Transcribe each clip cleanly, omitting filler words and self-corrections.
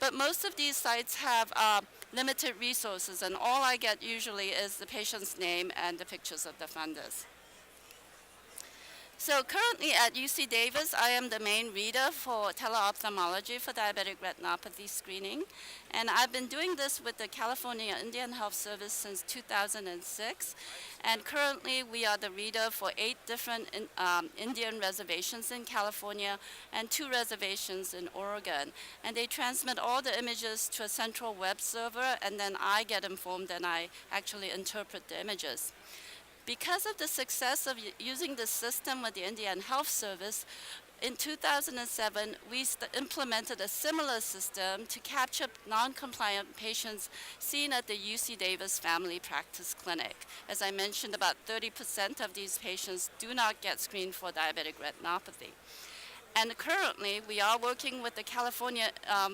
But most of these sites have limited resources, and all I get usually is the patient's name and the pictures of the funders. So currently at UC Davis, I am the main reader for teleophthalmology for diabetic retinopathy screening. And I've been doing this with the California Indian Health Service since 2006. And currently we are the reader for 8 different Indian reservations in California and 2 reservations in Oregon. And they transmit all the images to a central web server, and then I get informed and I actually interpret the images. Because of the success of using the system with the Indian Health Service, in 2007, we implemented a similar system to capture non-compliant patients seen at the UC Davis Family Practice Clinic. As I mentioned, about 30% of these patients do not get screened for diabetic retinopathy. And currently, we are working with the California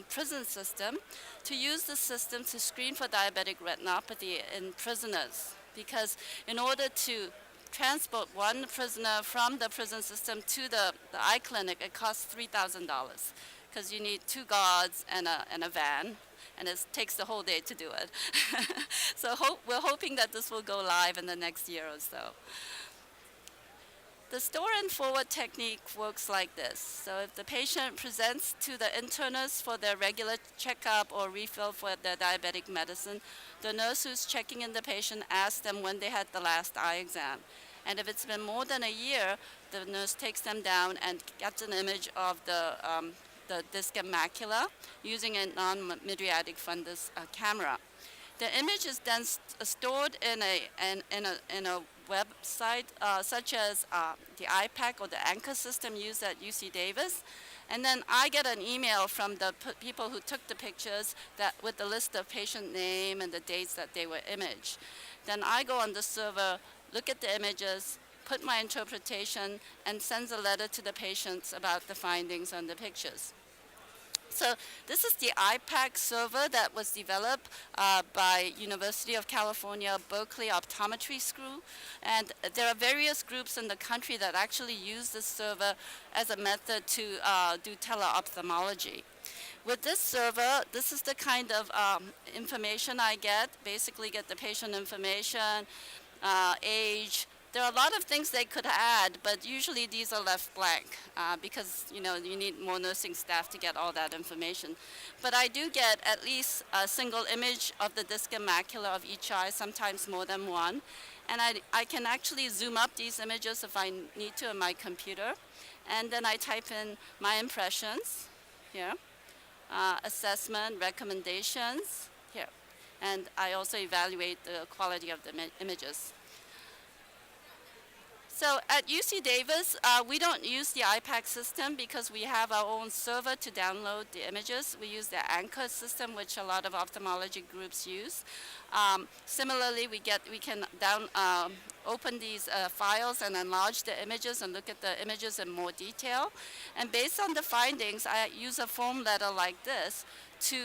prison system to use the system to screen for diabetic retinopathy in prisoners. Because in order to transport one prisoner from the prison system to the eye clinic, it costs $3,000 because you need 2 guards and a van, and it takes the whole day to do it. So we're hoping that this will go live in the next year or so. The store and forward technique works like this. So if the patient presents to the internist for their regular checkup or refill for their diabetic medicine, the nurse who's checking in the patient asks them when they had the last eye exam. And if it's been more than a year, the nurse takes them down and gets an image of the disc and macula using a non-mydriatic fundus camera. The image is then stored in a website such as the IPAC or the anchor system used at UC Davis. And then I get an email from the people who took the pictures with the list of patient name and the dates that they were imaged. Then I go on the server, look at the images, put my interpretation, and sends a letter to the patients about the findings on the pictures. So this is the IPAC server that was developed by University of California, Berkeley Optometry School. And there are various groups in the country that actually use this server as a method to do teleophthalmology. With this server, this is the kind of information I get. Basically get the patient information, age. There are a lot of things they could add, but usually these are left blank because you need more nursing staff to get all that information. But I do get at least a single image of the disc and macula of each eye, sometimes more than one. And I can actually zoom up these images if I need to on my computer. And then I type in my impressions here, assessment, recommendations here. And I also evaluate the quality of the images. So at UC Davis, we don't use the IPAC system because we have our own server to download the images. We use the anchor system, which a lot of ophthalmology groups use. Similarly, we can open these files and enlarge the images and look at the images in more detail. And based on the findings, I use a form letter like this to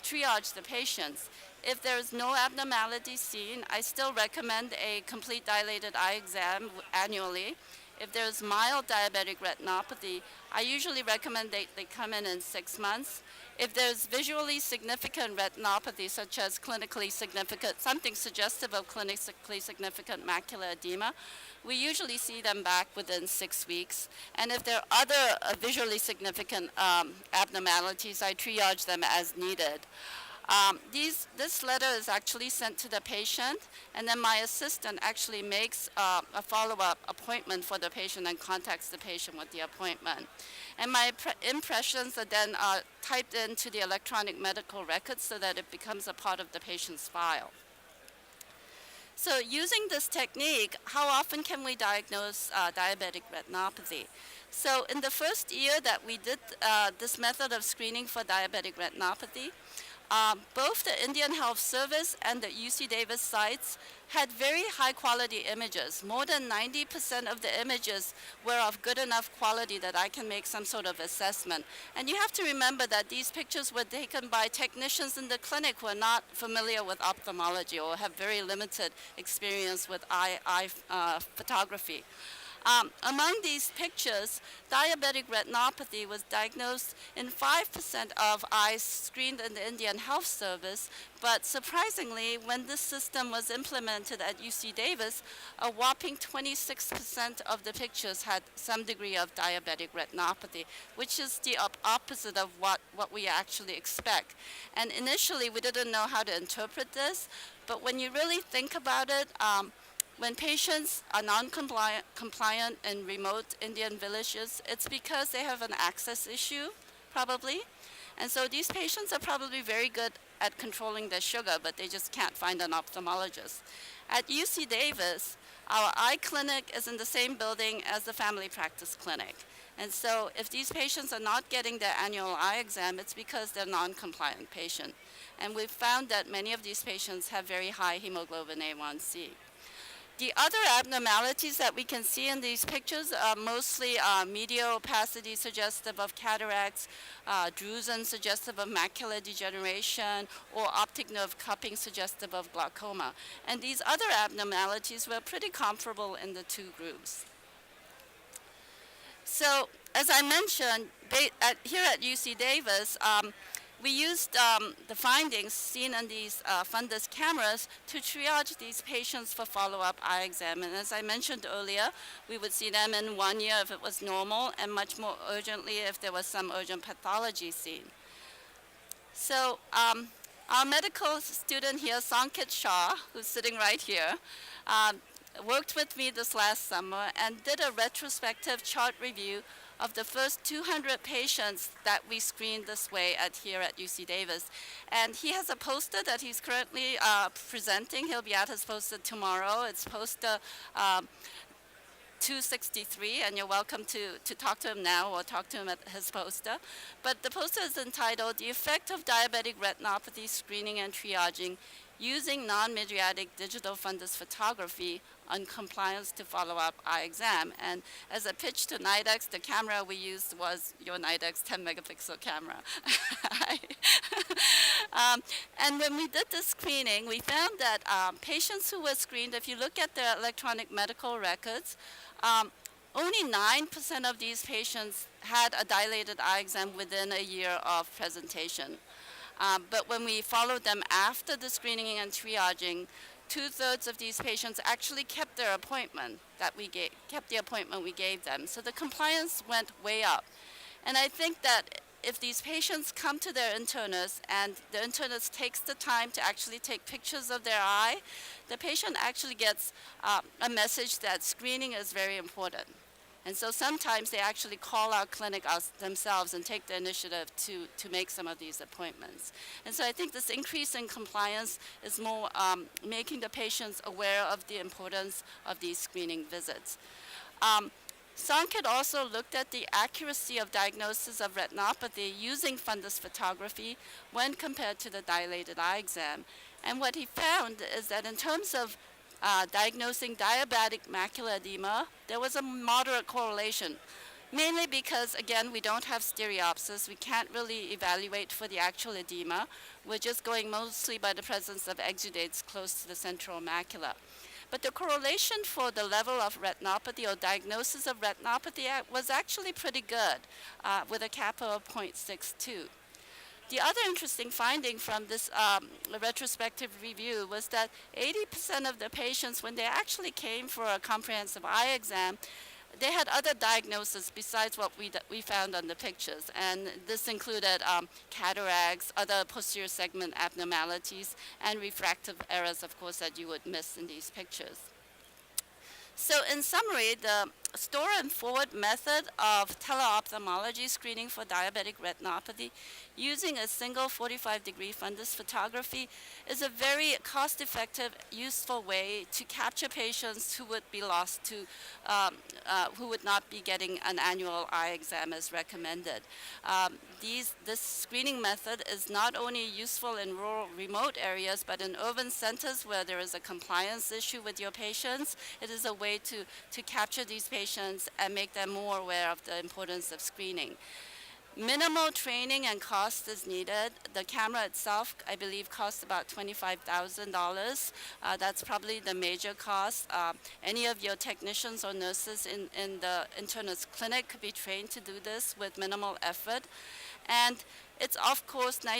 triage the patients. If there is no abnormality seen, I still recommend a complete dilated eye exam annually. If there's mild diabetic retinopathy, I usually recommend they come in 6 months. If there's visually significant retinopathy, such as clinically significant, something suggestive of clinically significant macular edema, we usually see them back within 6 weeks. And if there are other visually significant abnormalities, I triage them as needed. This letter is actually sent to the patient, and then my assistant actually makes a follow-up appointment for the patient and contacts the patient with the appointment. And my impressions are then typed into the electronic medical record so that it becomes a part of the patient's file. So using this technique, how often can we diagnose diabetic retinopathy? So in the first year that we did this method of screening for diabetic retinopathy, both the Indian Health Service and the UC Davis sites had very high quality images. More than 90% of the images were of good enough quality that I can make some sort of assessment. And you have to remember that these pictures were taken by technicians in the clinic who are not familiar with ophthalmology or have very limited experience with eye photography. Among these pictures, diabetic retinopathy was diagnosed in 5% of eyes screened in the Indian Health Service, but surprisingly, when this system was implemented at UC Davis, a whopping 26% of the pictures had some degree of diabetic retinopathy, which is the opposite of what we actually expect. And initially, we didn't know how to interpret this, but when you really think about it, when patients are non-compliant in remote Indian villages, it's because they have an access issue, probably. And so these patients are probably very good at controlling their sugar, but they just can't find an ophthalmologist. At UC Davis, our eye clinic is in the same building as the family practice clinic. And so if these patients are not getting their annual eye exam, it's because they're non-compliant patient. And we've found that many of these patients have very high hemoglobin A1C. The other abnormalities that we can see in these pictures are mostly medial opacity suggestive of cataracts, drusen suggestive of macular degeneration, or optic nerve cupping suggestive of glaucoma. And these other abnormalities were pretty comparable in the two groups. So, as I mentioned, here at UC Davis, we used the findings seen on these fundus cameras to triage these patients for follow-up eye exam. And as I mentioned earlier, we would see them in 1 year if it was normal, and much more urgently if there was some urgent pathology seen. So our medical student here, Sankit Shah, who's sitting right here, worked with me this last summer and did a retrospective chart review of the first 200 patients that we screened this way here at UC Davis. And he has a poster that he's currently presenting. He'll be at his poster tomorrow. It's poster 263, and you're welcome to talk to him now or talk to him at his poster. But the poster is entitled, "The Effect of Diabetic Retinopathy Screening and Triaging Using Non-Mydriatic Digital Fundus Photography on Compliance to Follow-Up Eye Exam." And as a pitch to NIDEK, the camera we used was your NIDEK 10-megapixel camera. And when we did this screening, we found that patients who were screened, if you look at their electronic medical records, only 9% of these patients had a dilated eye exam within a year of presentation. But when we followed them after the screening and triaging, 2/3 of these patients actually kept their appointment kept the appointment we gave them. So the compliance went way up. And I think that if these patients come to their internist and the internist takes the time to actually take pictures of their eye, the patient actually gets a message that screening is very important. And so sometimes they actually call our clinic themselves and take the initiative to make some of these appointments. And so I think this increase in compliance is more making the patients aware of the importance of these screening visits. Sankit also looked at the accuracy of diagnosis of retinopathy using fundus photography when compared to the dilated eye exam. And what he found is that in terms of diagnosing diabetic macular edema, there was a moderate correlation, mainly because, again, we don't have stereopsis. We can't really evaluate for the actual edema. We're just going mostly by the presence of exudates close to the central macula. But the correlation for the level of retinopathy or diagnosis of retinopathy was actually pretty good, with a kappa of 0.62. The other interesting finding from this retrospective review was that 80% of the patients, when they actually came for a comprehensive eye exam, they had other diagnoses besides what we found on the pictures. And this included cataracts, other posterior segment abnormalities, and refractive errors, of course, that you would miss in these pictures. So in summary, the store and forward method of teleophthalmology screening for diabetic retinopathy using a single 45-degree fundus photography is a very cost-effective, useful way to capture patients who would be lost to, who would not be getting an annual eye exam as recommended. This screening method is not only useful in rural, remote areas, but in urban centers where there is a compliance issue with your patients. It is a way to capture these patients and make them more aware of the importance of screening. Minimal training and cost is needed. The camera itself, I believe, costs about $25,000. That's probably the major cost. Any of your technicians or nurses in the internist clinic could be trained to do this with minimal effort. And it's, of course, nice